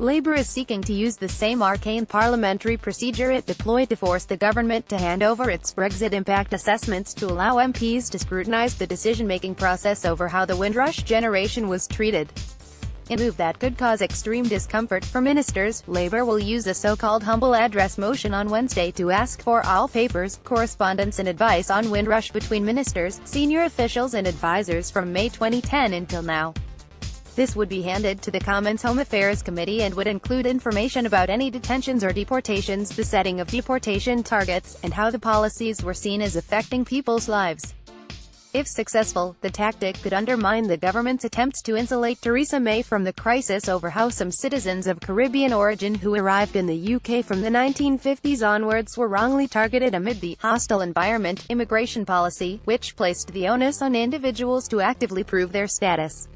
Labour is seeking to use the same arcane parliamentary procedure it deployed to force the government to hand over its Brexit impact assessments to allow MPs to scrutinise the decision-making process over how the Windrush generation was treated. In a move that could cause extreme discomfort for ministers, Labour will use a so-called humble address motion on Wednesday to ask for all papers, correspondence and advice on Windrush between ministers, senior officials and advisers from May 2010 until now. This would be handed to the Commons Home Affairs Committee and would include information about any detentions or deportations, the setting of deportation targets, and how the policies were seen as affecting people's lives. If successful, the tactic could undermine the government's attempts to insulate Theresa May from the crisis over how some citizens of Caribbean origin who arrived in the UK from the 1950s onwards were wrongly targeted amid the hostile environment immigration policy, which placed the onus on individuals to actively prove their status.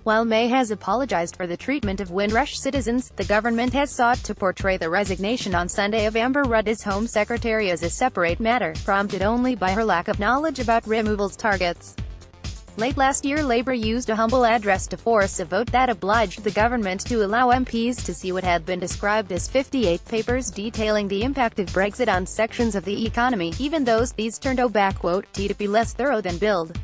While May has apologized for the treatment of Windrush citizens, the government has sought to portray the resignation on Sunday of Amber Rudd as Home Secretary as a separate matter, prompted only by her lack of knowledge about removal's targets. Late last year, Labour used a humble address to force a vote that obliged the government to allow MPs to see what had been described as 58 papers detailing the impact of Brexit on sections of the economy, even though these turned out to be less thorough than billed.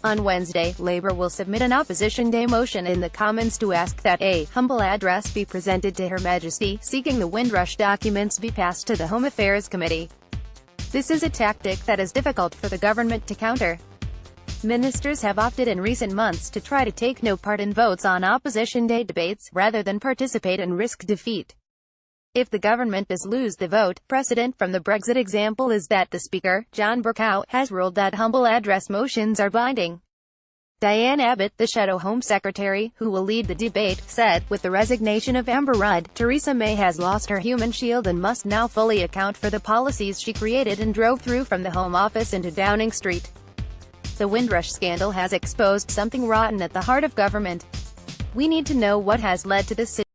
On Wednesday, Labour will submit an Opposition Day motion in the Commons to ask that a humble address be presented to Her Majesty, seeking the Windrush documents be passed to the Home Affairs Committee. This is a tactic that is difficult for the government to counter. Ministers have opted in recent months to try to take no part in votes on Opposition Day debates, rather than participate and risk defeat. If the government does lose the vote, precedent from the Brexit example is that the Speaker, John Bercow, has ruled that humble address motions are binding. Diane Abbott, the Shadow Home Secretary, who will lead the debate, said, "With the resignation of Amber Rudd, Theresa May has lost her human shield and must now fully account for the policies she created and drove through from the Home Office into Downing Street. The Windrush scandal has exposed something rotten at the heart of government. We need to know what has led to this situation."